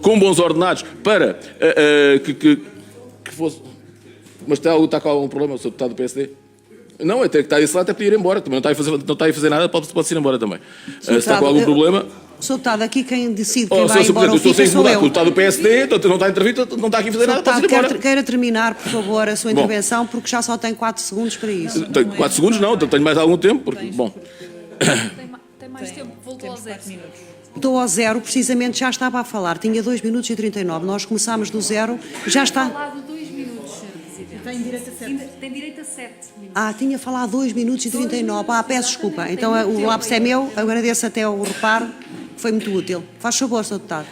com bons ordenados para que fosse... Mas está com algum problema o Sr. Deputado do PSD? Não, até que está desse lado até podia ir embora. Também não está a fazer nada, pode-se ir embora também. Se está com algum problema... Sr. Deputado, aqui quem decide quem vai embora ou fica sou eu. O Deputado do PSD não está a intervir, não está aqui a fazer nada, pode ir embora. Queira terminar, por favor, a sua intervenção, porque já só tem 4 segundos para isso. Tenho 4 segundos não, tenho mais algum tempo, porque, bom... Tem mais tempo, voltou aos 0 minutos. Estou ao 0, precisamente já estava a falar, tinha 2 minutos e 39, nós começámos do 0, já está... Tinha falado 2 minutos, Sr. Presidente. Tem direito a 7. Tem direito a 7 minutos. Tinha falado 2 minutos e 39, peço desculpa, então o lápis é meu, agradeço até o reparo, foi muito útil. Faz favor, Sr. Deputado.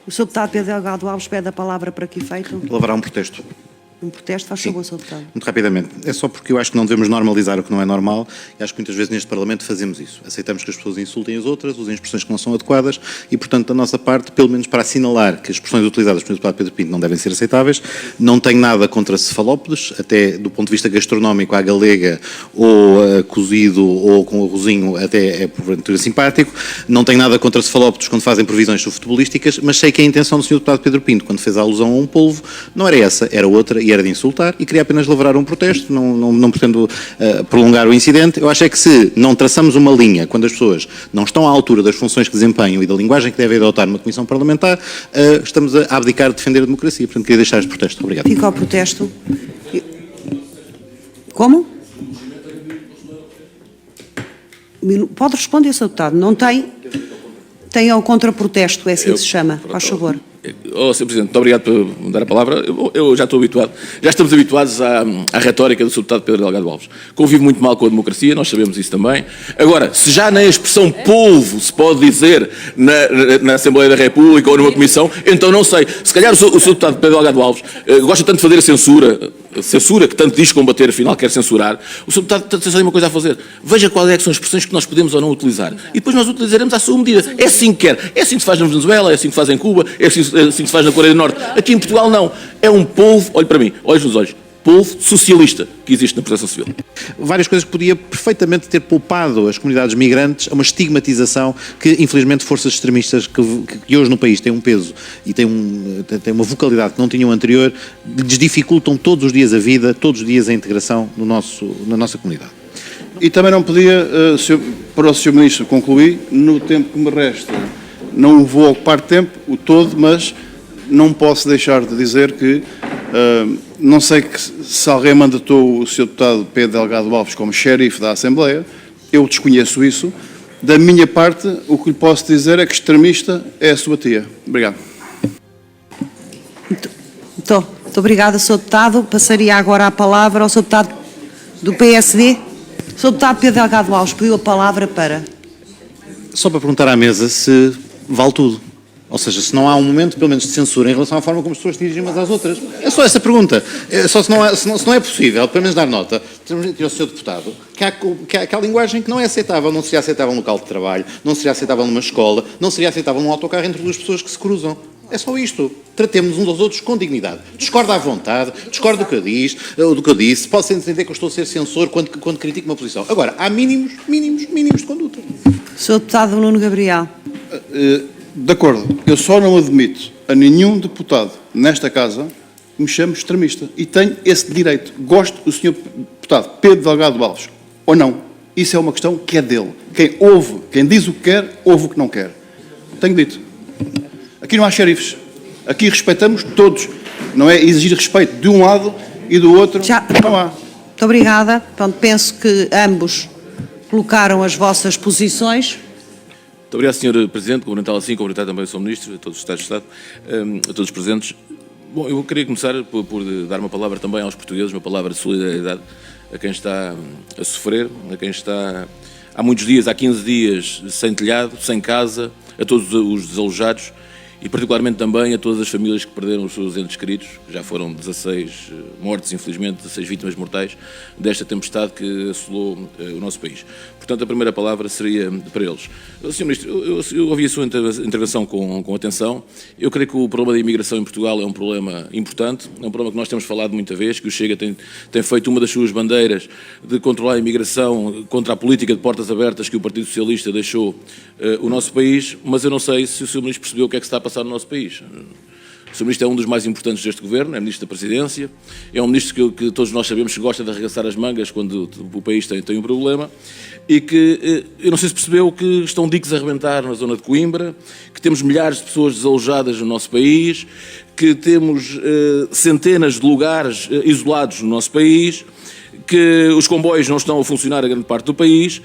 O Sr. Deputado Pedro Delgado Alves pede a palavra para que efeito? Lavará um protesto. Um protesto, faz favor, Sr. Deputado. Muito rapidamente. É só porque eu acho que não devemos normalizar o que não é normal e acho que muitas vezes neste Parlamento fazemos isso. Aceitamos que as pessoas insultem as outras, usem expressões que não são adequadas e, portanto, da nossa parte, pelo menos para assinalar que as expressões utilizadas pelo deputado Pedro Pinto não devem ser aceitáveis, não tenho nada contra cefalópodes, até do ponto de vista gastronómico à galega ou cozido ou com arrozinho até é porventura simpático, não tenho nada contra cefalópodes quando fazem previsões futebolísticas, mas sei que a intenção do Sr. deputado Pedro Pinto, quando fez a alusão a um polvo, não era essa, era outra e era de insultar e queria apenas lavrar um protesto, não pretendo prolongar o incidente. Eu acho é que se não traçamos uma linha quando as pessoas não estão à altura das funções que desempenham e da linguagem que devem adotar numa comissão parlamentar, estamos a abdicar de defender a democracia. Portanto, queria deixar este protesto. Obrigado. Fica ao protesto. Como? Pode responder, Sr. Deputado. Não tem? Tem ao contraprotesto, é assim que se chama. Faz favor. Sr. Presidente, muito obrigado por me dar a palavra. Eu já estou habituado, já estamos habituados à retórica do Sr. Deputado Pedro Delgado Alves. Convive muito mal com a democracia, nós sabemos isso também. Agora, se já nem a expressão polvo se pode dizer na Assembleia da República ou numa comissão, então não sei. Se calhar o Sr. Deputado Pedro Delgado Alves gosta tanto de fazer a censura que tanto diz combater, afinal quer censurar. O Sr. Deputado tem só uma coisa a fazer. Veja quais é que são as expressões que nós podemos ou não utilizar. E depois nós utilizaremos à sua medida. É assim que quer. É assim que se faz na Venezuela, é assim que se faz em Cuba, é assim que se faz na Coreia do Norte. Aqui em Portugal não. É um polvo, olhe para mim, olhos nos olhos, polvo socialista que existe na Proteção Civil. Várias coisas que podia perfeitamente ter poupado as comunidades migrantes a uma estigmatização que, infelizmente, forças extremistas que hoje no país têm um peso e têm uma vocalidade que não tinham anterior, lhes dificultam todos os dias a vida, todos os dias a integração na nossa comunidade. E também não podia, para o Sr. Ministro concluir, no tempo que me resta, não vou ocupar tempo, o todo, mas não posso deixar de dizer que não sei se alguém mandatou o Sr. Deputado Pedro Delgado Alves como xerife da Assembleia, eu desconheço isso. Da minha parte, o que lhe posso dizer é que extremista é a sua tia. Obrigado. Muito obrigada, Sr. Deputado. Passaria agora a palavra ao Sr. Deputado do PSD. Sr. Deputado Pedro Delgado Alves pediu a palavra para... Só para perguntar à mesa se vale tudo. Ou seja, se não há um momento, pelo menos, de censura em relação à forma como as pessoas se dirigem umas às outras. É só essa pergunta. Só se não é possível, pelo menos dar nota, temos de dizer ao Sr. Deputado que há linguagem que não é aceitável. Não seria aceitável no local de trabalho, não seria aceitável numa escola, não seria aceitável num autocarro entre duas pessoas que se cruzam. É só isto. Tratemos uns aos outros com dignidade. Discorda à vontade, discorda do que eu disse. Pode-se entender que eu estou a ser censor quando critico uma posição. Agora, há mínimos de conduta. Sr. Deputado Nuno Gabriel. De acordo. Eu só não admito a nenhum deputado nesta casa que me chame extremista. E tenho esse direito. Gosto do Sr. Deputado Pedro Delgado Alves. Ou não. Isso é uma questão que é dele. Quem diz o que quer, ouve o que não quer. Tenho dito. Aqui não há xerifes. Aqui respeitamos todos. Não é exigir respeito de um lado e do outro. Não há. Muito obrigada. Pronto, penso que ambos colocaram as vossas posições. Muito obrigado, Sr. Presidente. Cumprimentar assim, cumprimentar também o Sr. Ministro, a todos os Estados de Estado, a todos os presentes. Bom, eu queria começar por dar uma palavra também aos portugueses, uma palavra de solidariedade a quem está a sofrer, a quem está há muitos dias, há 15 dias, sem telhado, sem casa, a todos os desalojados e particularmente também a todas as famílias que perderam os seus entes queridos. Já foram 16 mortes, infelizmente, 16 vítimas mortais desta tempestade que assolou o nosso país. Portanto, a primeira palavra seria para eles. Sr. Ministro, eu ouvi a sua intervenção com atenção. Eu creio que o problema da imigração em Portugal é um problema importante, é um problema que nós temos falado muita vez, que o Chega tem feito uma das suas bandeiras de controlar a imigração contra a política de portas abertas que o Partido Socialista deixou o nosso país, mas eu não sei se o Sr. Ministro percebeu o que é que se está a passar passar no nosso país. O Sr. Ministro é um dos mais importantes deste Governo, é Ministro da Presidência, é um Ministro que todos nós sabemos que gosta de arregaçar as mangas quando o país tem um problema e que, eu não sei se percebeu, que estão diques a arrebentar na zona de Coimbra, que temos milhares de pessoas desalojadas no nosso país, que temos centenas de lugares isolados no nosso país, que os comboios não estão a funcionar a grande parte do país,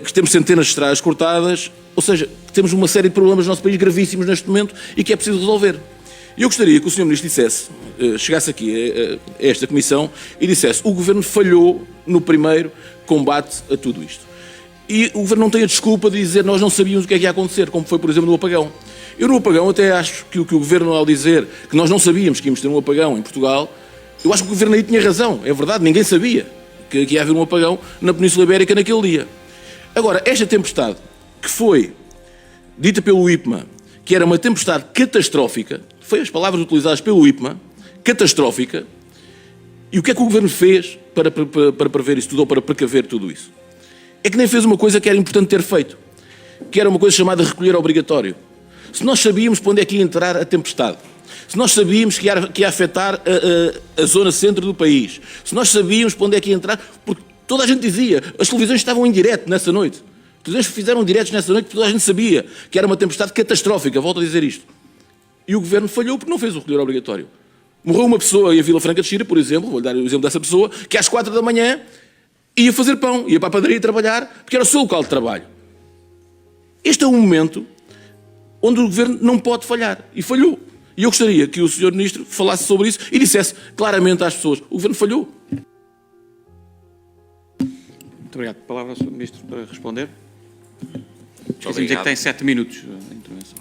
que temos centenas de estradas cortadas, ou seja, que temos uma série de problemas no nosso país gravíssimos neste momento e que é preciso resolver. E eu gostaria que o Sr. Ministro dissesse, chegasse aqui a esta Comissão e dissesse: o Governo falhou no primeiro combate a tudo isto. E o Governo não tem a desculpa de dizer nós não sabíamos o que é que ia acontecer, como foi, por exemplo, no apagão. Eu no apagão até acho que o Governo, ao dizer que nós não sabíamos que íamos ter um apagão em Portugal, eu acho que o Governo aí tinha razão, é verdade, ninguém sabia que ia haver um apagão na Península Ibérica naquele dia. Agora, esta tempestade, que foi dita pelo IPMA, que era uma tempestade catastrófica, foi as palavras utilizadas pelo IPMA, catastrófica, e o que é que o Governo fez para prever isso tudo, ou para precaver tudo isso? É que nem fez uma coisa que era importante ter feito, que era uma coisa chamada recolher obrigatório. Se nós sabíamos para onde é que ia entrar a tempestade, se nós sabíamos que ia afetar a zona centro do país, se nós sabíamos para onde é que ia entrar, porque toda a gente dizia, as televisões estavam em direto nessa noite, as televisões fizeram diretos nessa noite, porque toda a gente sabia que era uma tempestade catastrófica, volto a dizer isto. E o Governo falhou porque não fez o recolher obrigatório. Morreu uma pessoa em Vila Franca de Xira, por exemplo, vou-lhe dar o exemplo dessa pessoa, que às 4 da manhã ia fazer pão, ia para a padaria trabalhar, porque era o seu local de trabalho. Este é um momento onde o Governo não pode falhar, e falhou. E eu gostaria que o Sr. Ministro falasse sobre isso e dissesse claramente às pessoas: o Governo falhou. Muito obrigado. Palavra ao Sr. Ministro para responder. Muito dizer que tem 7 minutos de intervenção.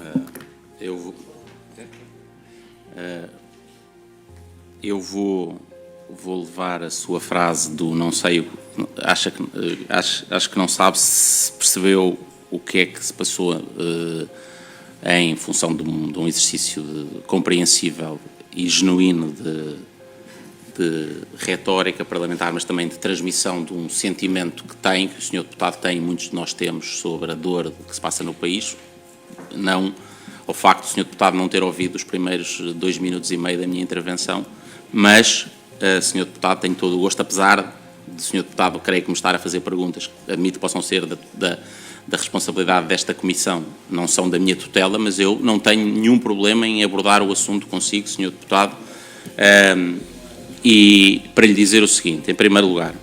Eu vou levar a sua frase do não sei, acho que não sabe se percebeu o que é que se passou em função de um exercício compreensível e genuíno de retórica parlamentar, mas também de transmissão de um sentimento que o Sr. Deputado tem, muitos de nós temos, sobre a dor que se passa no país, não ao facto do Sr. Deputado não ter ouvido os primeiros 2 minutos e meio da minha intervenção, mas, Sr. Deputado, tenho todo o gosto, apesar de Sr. Deputado, creio que me estar a fazer perguntas que admito que possam ser da responsabilidade desta Comissão, não são da minha tutela, mas eu não tenho nenhum problema em abordar o assunto consigo, Sr. Deputado, e para lhe dizer o seguinte: em primeiro lugar,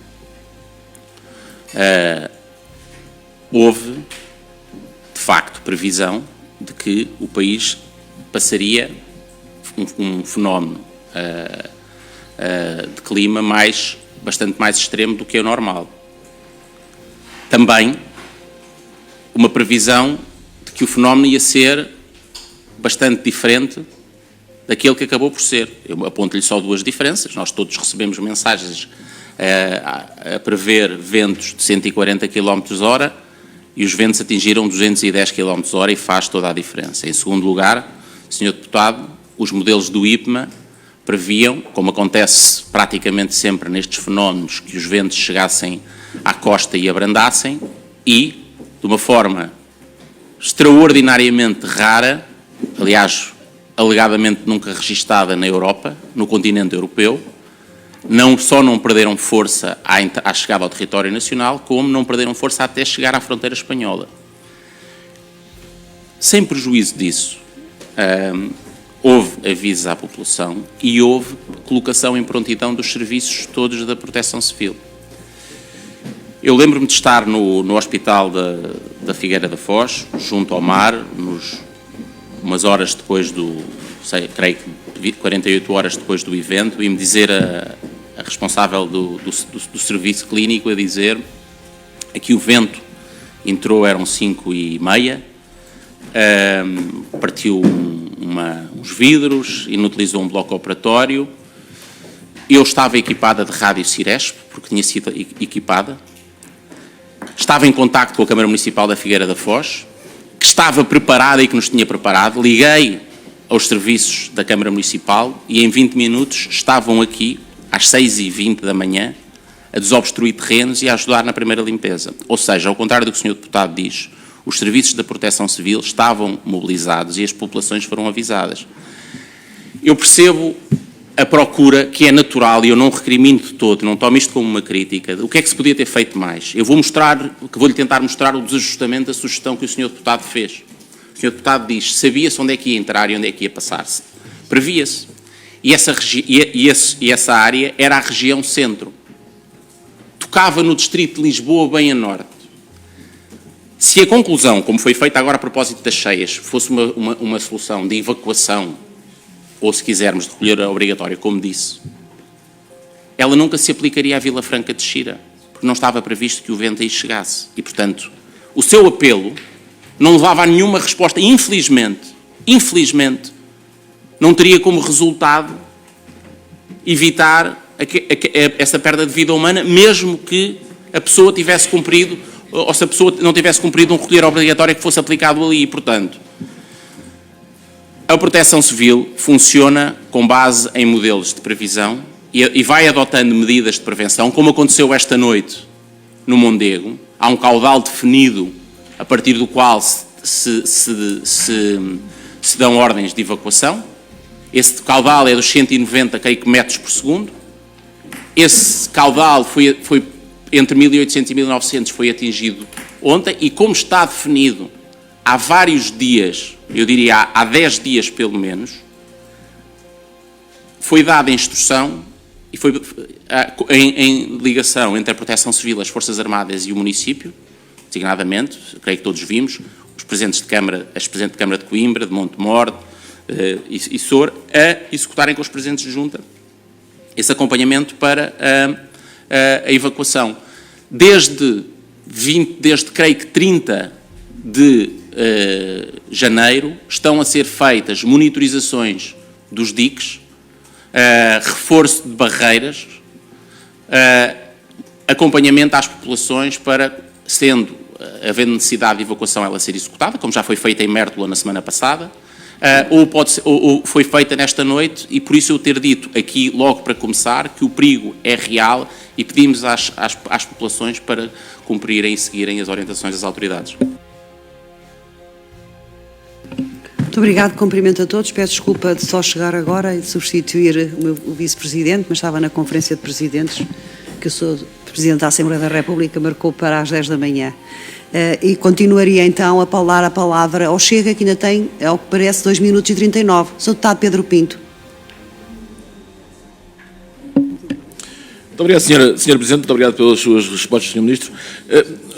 houve, de facto, previsão de que o país passaria um fenómeno de clima bastante mais extremo do que é o normal. Também uma previsão de que o fenómeno ia ser bastante diferente daquele que acabou por ser. Eu aponto-lhe só 2 diferenças. Nós todos recebemos mensagens a prever ventos de 140 km/h e os ventos atingiram 210 km/h e faz toda a diferença. Em segundo lugar, Sr. Deputado, os modelos do IPMA previam, como acontece praticamente sempre nestes fenómenos, que os ventos chegassem à costa e abrandassem e, de uma forma extraordinariamente rara, aliás, alegadamente nunca registada na Europa, no continente europeu, não só não perderam força à chegada ao território nacional, como não perderam força até chegar à fronteira espanhola. Sem prejuízo disso, houve avisos à população e houve colocação em prontidão dos serviços todos da Proteção Civil. Eu lembro-me de estar no hospital da Figueira da Foz, junto ao mar, umas horas depois creio que 48 horas depois do evento, e me dizer a responsável do serviço clínico a dizer: aqui o vento entrou, eram 5h30, partiu uns vidros, inutilizou um bloco operatório. Eu estava equipada de rádio Ciresp, porque tinha sido equipada. Estava em contacto com a Câmara Municipal da Figueira da Foz, que estava preparada e que nos tinha preparado. Liguei aos serviços da Câmara Municipal e em 20 minutos estavam aqui, às 6h20 da manhã, a desobstruir terrenos e a ajudar na primeira limpeza. Ou seja, ao contrário do que o Sr. Deputado diz, os serviços da Proteção Civil estavam mobilizados e as populações foram avisadas. Eu percebo a procura, que é natural, e eu não recrimino de todo, não tomo isto como uma crítica. O que é que se podia ter feito mais? Eu vou-lhe tentar mostrar o desajustamento da sugestão que o Sr. Deputado fez. O Sr. Deputado diz, sabia-se onde é que ia entrar e onde é que ia passar-se. Previa-se. E essa área era a região centro. Tocava no distrito de Lisboa, bem a norte. Se a conclusão, como foi feita agora a propósito das cheias, fosse uma solução de evacuação, ou se quisermos de recolher obrigatória, como disse, ela nunca se aplicaria à Vila Franca de Xira, porque não estava previsto que o vento aí chegasse. E, portanto, o seu apelo não levava a nenhuma resposta. Infelizmente, não teria como resultado evitar essa perda de vida humana, mesmo que a pessoa tivesse cumprido, ou se a pessoa não tivesse cumprido um recolher obrigatório que fosse aplicado ali. E, portanto, a Proteção Civil funciona com base em modelos de previsão e vai adotando medidas de prevenção, como aconteceu esta noite no Mondego. Há um caudal definido a partir do qual se dão ordens de evacuação. Esse caudal é dos 190 metros por segundo. Esse caudal foi entre 1.800 e 1.900 foi atingido ontem e, como está definido há vários dias, eu diria há 10 dias pelo menos, foi dada a instrução e foi em ligação entre a Proteção Civil, as Forças Armadas e o município, designadamente, creio que todos vimos, os Presidentes de Câmara, a Presidente de Câmara de Coimbra, de Montemor e Sor, a executarem com os Presidentes de Junta esse acompanhamento para a evacuação. Desde creio que 30 de janeiro, estão a ser feitas monitorizações dos diques, reforço de barreiras, acompanhamento às populações para, havendo necessidade de evacuação, ela ser executada, como já foi feita em Mértola na semana passada, ou foi feita nesta noite, e por isso eu ter dito aqui, logo para começar, que o perigo é real e pedimos às populações para cumprirem e seguirem as orientações das autoridades. Muito obrigado, cumprimento a todos. Peço desculpa de só chegar agora e de substituir o vice-presidente, mas estava na conferência de presidentes, que eu sou presidente da Assembleia da República, marcou para as 10 da manhã. E continuaria então a falar a palavra ao Chega, que ainda tem, ao que parece, 2 minutos e 39. Sr. Deputado Pedro Pinto. Muito obrigado, Sr. Presidente, muito obrigado pelas suas respostas, Sr. Ministro.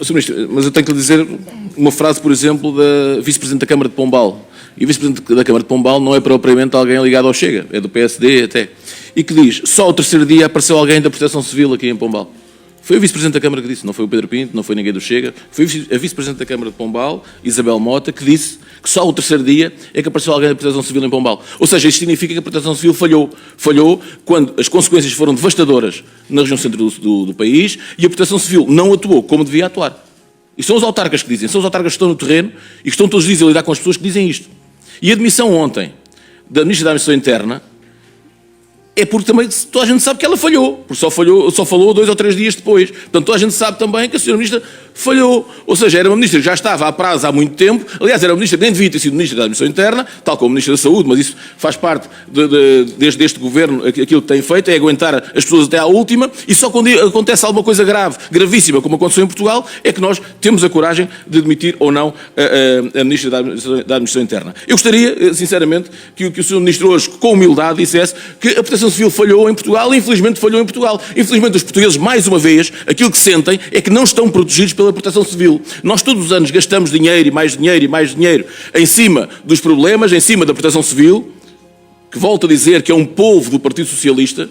Sr. Ministro, mas eu tenho que lhe dizer uma frase, por exemplo, da Vice-Presidente da Câmara de Pombal. E o Vice-Presidente da Câmara de Pombal não é propriamente alguém ligado ao Chega, é do PSD até. E que diz, só ao terceiro dia apareceu alguém da Proteção Civil aqui em Pombal. Foi o Vice-Presidente da Câmara que disse, não foi o Pedro Pinto, não foi ninguém do Chega, foi a Vice-Presidente da Câmara de Pombal, Isabel Mota, que disse que só ao terceiro dia é que apareceu alguém da Proteção Civil em Pombal. Ou seja, isto significa que a Proteção Civil falhou. Falhou quando as consequências foram devastadoras na região centro do país e a Proteção Civil não atuou como devia atuar. E são os autarcas que dizem, são os autarcas que estão no terreno e que estão todos os dias a lidar com as pessoas que dizem isto. E a admissão ontem da Ministra da Administração Interna é porque também toda a gente sabe que ela falhou, porque só falou 2 ou 3 dias depois. Portanto, toda a gente sabe também que a Sra. Ministra falhou. Ou seja, era uma Ministra que já estava a prazo há muito tempo, aliás, era uma Ministra que nem devia ter sido Ministra da Administração Interna, tal como Ministra da Saúde, mas isso faz parte deste Governo, aquilo que tem feito, é aguentar as pessoas até à última, e só quando acontece alguma coisa grave, gravíssima, como aconteceu em Portugal, é que nós temos a coragem de demitir ou não a Ministra da Administração Interna. Eu gostaria, sinceramente, que o Sr. Ministro hoje, com humildade, dissesse que a Proteção Civil falhou em Portugal e infelizmente falhou em Portugal. Infelizmente os portugueses, mais uma vez, aquilo que sentem é que não estão protegidos pela Proteção Civil. Nós todos os anos gastamos dinheiro e mais dinheiro e mais dinheiro em cima dos problemas, em cima da Proteção Civil, que volto a dizer que é um polvo do Partido Socialista.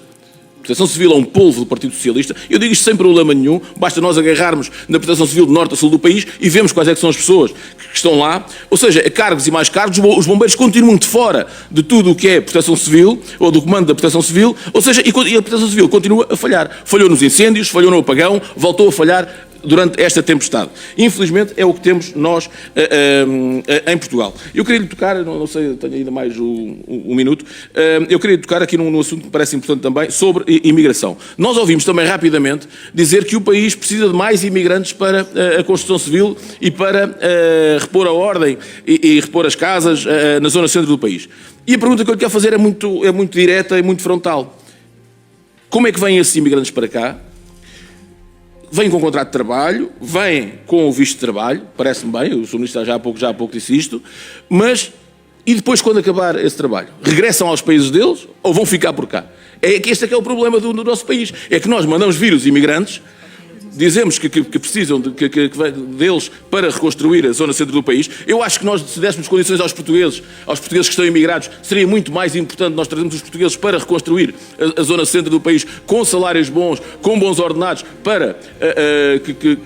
A Proteção Civil é um polvo do Partido Socialista. Eu digo isto sem problema nenhum, basta nós agarrarmos na Proteção Civil de norte a sul do país e vemos quais é que são as pessoas que estão lá. Ou seja, a cargos e mais cargos, os bombeiros continuam de fora de tudo o que é Proteção Civil, ou do comando da Proteção Civil, ou seja, e a Proteção Civil continua a falhar. Falhou nos incêndios, falhou no apagão, voltou a falhar durante esta tempestade. Infelizmente é o que temos nós em Portugal. Eu queria lhe tocar, não sei, tenho ainda mais um minuto, eu queria tocar aqui num assunto que me parece importante também, sobre imigração. Nós ouvimos também rapidamente dizer que o país precisa de mais imigrantes para a construção civil e para repor a ordem e repor as casas na zona centro do país. E a pergunta que eu lhe quero fazer é muito direta e muito frontal. Como é que vêm esses imigrantes para cá? Vêm com contrato de trabalho, vêm com o visto de trabalho, parece-me bem, o Sr. Ministro já há pouco disse isto, mas e depois, quando acabar esse trabalho, regressam aos países deles ou vão ficar por cá? É que este é que é o problema do nosso país, é que nós mandamos vir os imigrantes, dizemos que precisam deles para reconstruir a zona centro do país. Eu acho que nós, se dessemos condições aos portugueses que estão imigrados, seria muito mais importante nós trazermos os portugueses para reconstruir a zona centro do país com salários bons, com bons ordenados, para que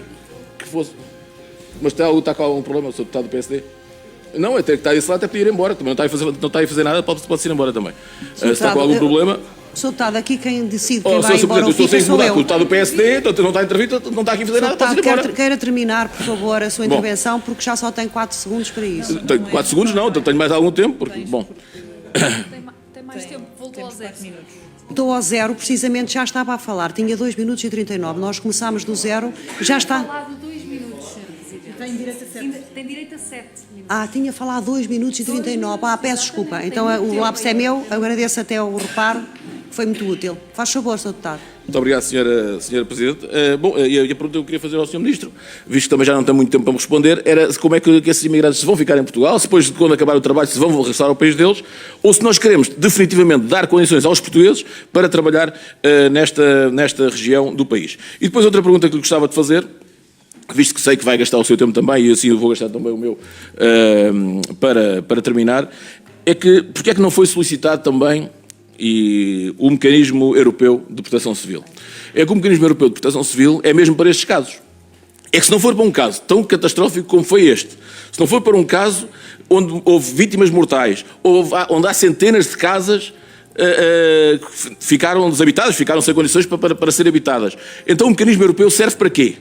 fosse... Mas está com algum problema, o Sr. Deputado do PSD? Não, até que está desse lado, até podia ir embora. Também não está a fazer nada, pode-se ir embora também. Se está com algum problema... Sr. Deputado, aqui quem decide quem vai Sr. embora ou fica sou eu. O deputado do PSD não está a intervir, não está aqui a fazer nada, pode ir embora. Queira terminar, por favor, a sua intervenção, porque já só tem 4 segundos para isso. Tenho 4 segundos não, tenho mais algum tempo, porque, bom... Tem mais tempo, voltou aos 0 minutos. Estou ao 0, precisamente já estava a falar, tinha 2 minutos e 39, nós começámos do 0, já está... Falado 2 minutos, Sr. Presidente. Tem direito a 7. Tem direito a 7 minutos. Tinha falado 2 minutos e 39, peço desculpa, então o lápis é meu, agradeço até o reparo, foi muito útil. Faz favor, Sr. Deputado. Muito obrigado, Sra. Presidente. E a pergunta que eu queria fazer ao Sr. Ministro, visto que também já não tem muito tempo para me responder, era como é que esses imigrantes se vão ficar em Portugal, se depois, quando acabar o trabalho, se vão regressar ao país deles, ou se nós queremos definitivamente dar condições aos portugueses para trabalhar nesta região do país. E depois outra pergunta que lhe gostava de fazer, visto que sei que vai gastar o seu tempo também, e assim eu vou gastar também o meu, para terminar, é que porque é que não foi solicitado também o mecanismo europeu de proteção civil? É que o mecanismo europeu de proteção civil é mesmo para estes casos. É que se não for para um caso tão catastrófico como foi este, se não for para um caso onde houve vítimas mortais, onde há centenas de casas que ficaram desabitadas, ficaram sem condições para serem habitadas, então o mecanismo europeu serve para quê?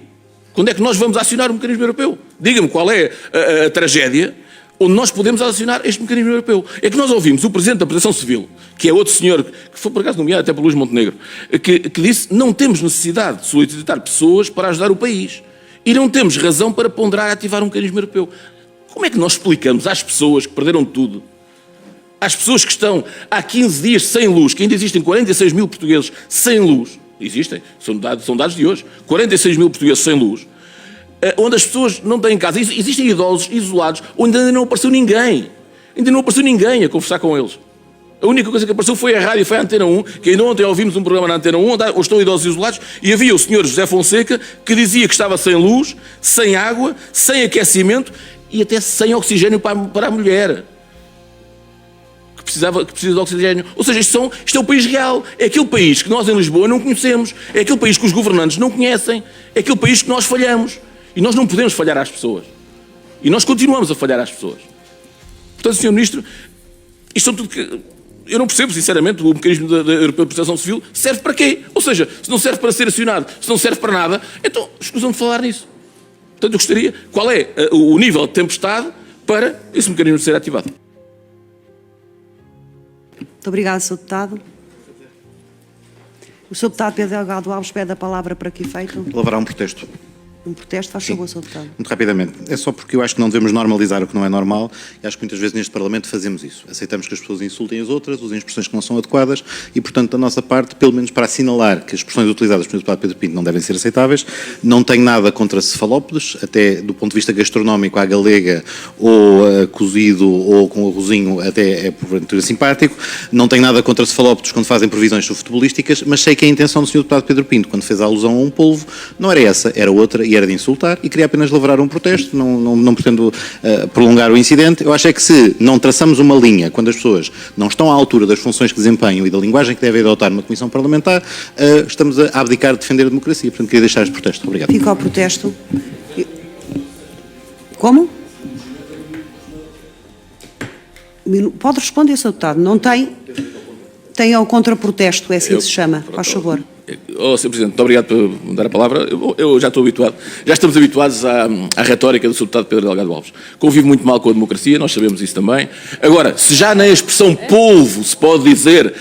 Quando é que nós vamos acionar o mecanismo europeu? Diga-me qual é a tragédia onde nós podemos acionar este mecanismo europeu. É que nós ouvimos o Presidente da Proteção Civil, que é outro senhor, que foi por acaso nomeado até por Luís Montenegro, que disse não temos necessidade de solicitar pessoas para ajudar o país. E não temos razão para ponderar a ativar um mecanismo europeu. Como é que nós explicamos às pessoas que perderam tudo, às pessoas que estão há 15 dias sem luz, que ainda existem 46 mil portugueses sem luz, existem, são dados de hoje, 46 mil portugueses sem luz, onde as pessoas não têm casa, existem idosos isolados, onde ainda não apareceu ninguém a conversar com eles. A única coisa que apareceu foi a rádio, foi a Antena 1, que ainda ontem ouvimos um programa na Antena 1, onde estão idosos isolados, e havia o senhor José Fonseca, que dizia que estava sem luz, sem água, sem aquecimento, e até sem oxigênio para a mulher, que precisa de oxigênio. Ou seja, isto é o país real, é aquele país que nós em Lisboa não conhecemos, é aquele país que os governantes não conhecem, é aquele país que nós falhamos. E nós não podemos falhar às pessoas. E nós continuamos a falhar às pessoas. Portanto, Sr. Ministro, isto são tudo que... Eu não percebo, sinceramente, o mecanismo da Europeu de Proteção Civil serve para quê? Ou seja, se não serve para ser acionado, se não serve para nada, então escusam de falar nisso. Portanto, eu gostaria... Qual é o nível de tempestade para esse mecanismo ser ativado? Muito obrigada, Sr. Deputado. O Sr. Deputado Pedro Delgado Alves pede a palavra para que efeito? Levará um protesto. Um protesto, faz favor, Sr. Deputado. Muito rapidamente. É só porque eu acho que não devemos normalizar o que não é normal e acho que muitas vezes neste Parlamento fazemos isso. Aceitamos que as pessoas insultem as outras, usem expressões que não são adequadas e, portanto, da nossa parte, pelo menos para assinalar que as expressões utilizadas pelo deputado Pedro Pinto não devem ser aceitáveis, não tenho nada contra cefalópodes, até do ponto de vista gastronómico, à galega ou cozido ou com arrozinho até é porventura simpático. Não tenho nada contra cefalópodes quando fazem previsões futebolísticas, mas sei que a intenção do Sr. deputado Pedro Pinto, quando fez a alusão a um polvo, não era essa, era outra e era de insultar e queria apenas lavrar um protesto, não pretendo prolongar o incidente. Eu acho é que se não traçamos uma linha quando as pessoas não estão à altura das funções que desempenham e da linguagem que devem adotar numa comissão parlamentar, estamos a abdicar de defender a democracia. Portanto, queria deixar este protesto. Obrigado. Fica ao protesto. Como? Pode responder, Sr. Deputado. Não tem... Tem ao contraprotesto, é assim que se chama. Faz favor. Sr. Presidente, muito obrigado por me dar a palavra. Eu já estou habituado, já estamos habituados à retórica do Sr. Deputado Pedro Delgado Alves. Convive muito mal com a democracia, nós sabemos isso também. Agora, se já nem a expressão polvo se pode dizer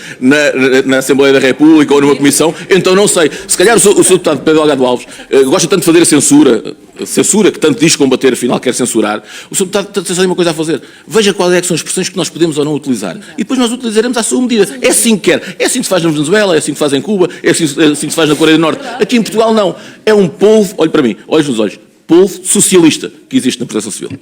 na Assembleia da República ou numa comissão, então não sei. Se calhar o Sr. Deputado Pedro Delgado Alves gosta tanto de fazer a censura que tanto diz combater, afinal quer censurar, o Sr. Deputado tem só uma coisa a fazer. Veja quais é que são as expressões que nós podemos ou não utilizar. E depois nós utilizaremos à sua medida. É assim que quer. É assim que se faz na Venezuela, é assim que se faz em Cuba, é assim que se faz na Coreia do Norte. Aqui em Portugal não. É um povo, olhe para mim, olhos nos olhos, povo socialista que existe na Proteção Civil.